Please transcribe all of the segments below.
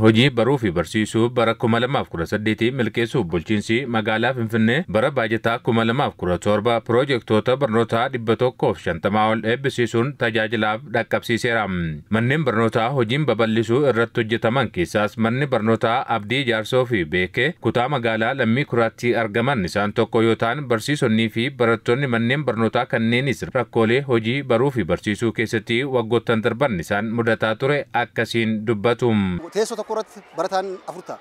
Hojii baruu fi barsiisuu bara 2018 milkeessuu bulchiinsi magaalaa Finfinnee bara baajataa 2017 piroojektota barnootaa 150 ol eebbisiisuun tajaajilaaf dhaqqabsiiseera. Manneen barnootaa hojiin babal'isuu irratti hojjetaman keessaas manni barnootaa Abdii Jaarsoo fi Beekee kutaa magaalaa Lammii Kuraatti argaman isaan tokko yoo ta'an barsiisonnii fi barattoonni manneen barnootaa kanneenis rakkoolee hojii baruu fi barsiisuu keessatti waggoottan darban isaan mudataa ture akkasiin dubbatu. Korat barataan afurta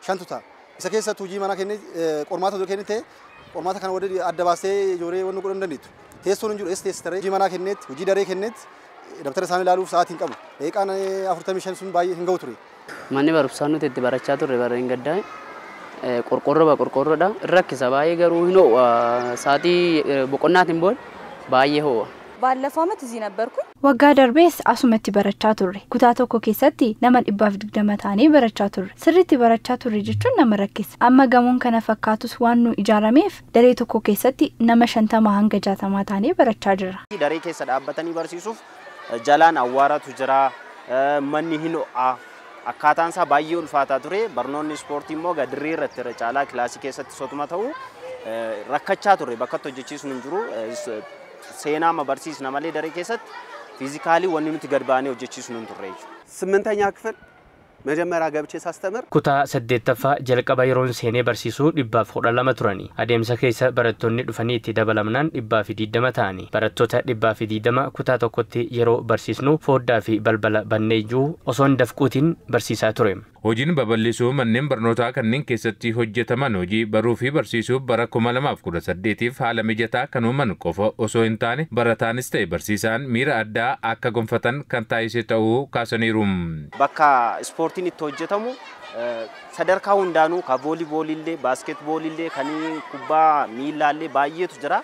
shantuta isa keessatti hojii mana kenne qormaata dura kennite qormaata kana wadi adda baasee ijoollee wannu godhan dandeettu teessoon jiru teessitare hojii mana kenneet hojii daree kenneet dabtara isaanii ilaaluuf sa'aatiin qabu daqiiqaan 45 sun baay'ee hin ga'u ture. Manni barumsaa nuti itti barachaa turre barreen gaddaa qorqorroodha rakkisa baay'ee garuu hin ho'a sa'aatii boqonnaatiin booda baay'ee ho'a. ባለፈው ዓመት እዚህ ነበርኩኝ ወጋ ደርቤስ አሱመቲ በረቻ ቱሬ ኩታ ቶኮ ኬሰቲ ነመን ኢባፍ ድግደመታኔ በረቻ ቱሬ ስሪቲ በረቻ ቱሬ ጅቹን ነመረከስ አመገሙን ከነፈካቱስ ዋኑ ኢጃራሜፍ ደሬ ቶኮ ኬሰቲ ነመሸንተማ አንገጃ ተማታኔ በረቻ ጅራ ደሬ ኬሰ ዳበተኒ በርሲሱፍ ጃላን አዋራቱ ጅራ መኒ ሂኖ አካታንሳ ባየ ኡልፋታ ቱሬ በርኖኒ ስፖርት ሞ ገድሪ ረትረ ጫላ ክላሲ ኬሰቲ ሶቱማታው ረከቻ ቱሬ በከቶ ጀቺሱን እንጅሩ Seenaa ma barsiisna malee daree keessatti fiizikaalii wanni nuti gad baanee hojjechiisnu hin turre jechuudha. 8ኛ ክፍል መጀመሪያ ገብቼ ሳስተምር ኩታ ሰደተፋ ጀልቀባ የሮን ሴኔ በርሲሱ ዲባፍ ሆዳለማ ቱራኒ አደምሰ ከይሰ በረቶኒ ዱፈኒ ኢቲ ደበለምናን ዲባፊ ዲደማ ታኒ በረቶታ ዲባፊ ዲደማ ኩታ ተኮቲ የሮ በርሲስኑ ፎዳፊ በልበለ በነጁ ኦሶን ደፍቁቲን በርሲሳ ቱሬም hojiin babal'isuu manneen barnootaa kanneen keessatti hojjetaman hojii baruu fi barsiisuu bara 2018f haala mijataa kan uuman qofa osoo hin taane barataanis ta'e barsiisaan miira addaa akka gonfatan kan taasise ta'uu kaasaniiru. Bakka ispoortiin itti hojjetamu sadarkaa hundaanuu ka vooliiboolillee baaskeetboolillee kan kubbaa miilaallee baay'eetu jira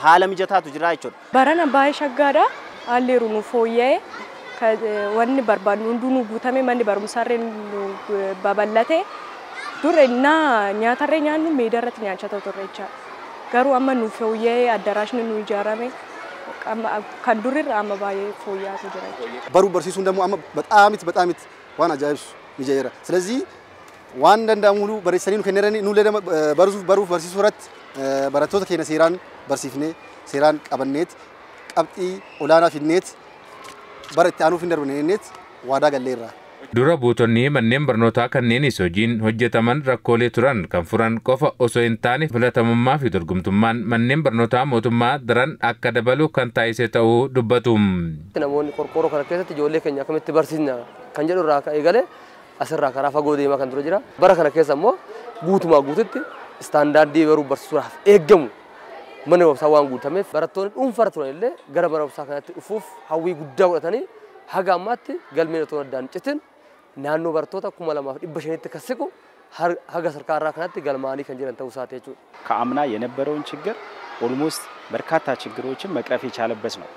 haala mijataatu jira jechuudha. Barana baay'ee shaggaadha haalli nu fooyya'ee wanni barbaadnu hunduu guutame manni barumsaarree babal'ate durena nyaatarree nyaannu meedarratti nyaachaa turre jecha garuu amma nu fooyya'ee addaraashni nu ijaarame kan durirra amma baay'ee fooyya'atu jira jechuudha. Baruu barsiisuun ደግሞ amma በጣም ዋን አጃይብስ ሚጀራ ስለዚህ ዋን እንደሙሉ በረሰኒኑ ከነረኒ ኑ ለደም በሩፍ barsiisuu irratti barattoota keenya seeraan barsiifnee seeraan qabanneet qabxii olaanaa finneet baratti aanuuf hin darbanneet waadaa galleerra. Dura buutonni manneen barnootaa kanneenis hojiin hojjetaman rakkoolee turan kan furan qofa osoo hin taane filatamummaa fi dorgomtummaan manneen barnootaa mootummaa daran akka dabalu kan taasise ta'uu dubbatu. Namoonni qorqorroo kana keessatti ijoollee keenya akkamitti barsiisna kan jedhu irraa eegalee asirraa karaa fagoo deemaa kan ture jira. Bara kana keessa immoo guutumaa guututti istaandaardii baruu barsiisuudhaaf eeggamu mana barumsaa waan guutameef barattoonni dhuunfaa turan illee gara mana barumsaa kanatti dhufuuf hawwii guddaa godhatanii haga ammaatti galmeen otoo addaan citin naannoo barattoota 2500tti kasiqu haga sarkaarraa kanatti galmaanii kan jiran ta'uu isaati jechuudha. ከአምና የነበረውን ችግር ኦልሞስት በርካታ ችግሮችን መቅረፍ የቻለበት ነው.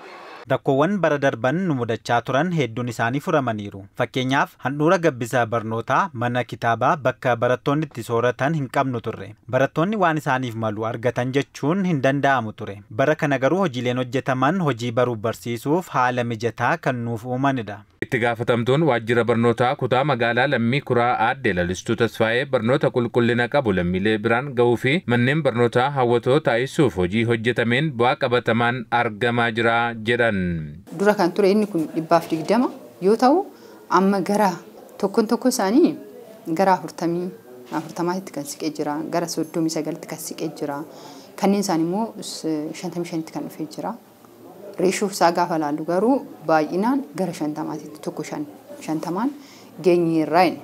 Dakkoowwan bara darban nu mudachaa turan hedduun isaanii furamaniiru. Fakkeenyaaf handhuura gabbisaa barnootaa mana kitaabaa bakka barattoonni itti sooratan hin qabnu turre. Barattoonni waan isaaniif malu argatan jechuun hin danda'amu ture. Bara kana garuu hojiileen hojjetaman hojii baruu barsiisuuf haala mijataa kan nuuf uumanidha. Itti gaafatamtuun waajjira barnootaa kutaa magaalaa Lammii Kuraa aadde Lalistuu Tasfaayee barnoota qulqullina qabu lammiilee biraan ga'uu fi manneen barnootaa hawwatoo taasisuuf hojii hojjetameen bu'aa qabatamaan argamaa jira jedhan. Dura kan ture inni kun 120 yoo ta'u amma gara tokko isaanii gara 40tti kan siqee jira gara 39tti kan siqee jira kanneen isaanii immoo 55tti kan dhufee jira. Reeshoo isaa gaafa laallu garuu baay'inaan gara 50tti tokko 50 geenyeerraa inni.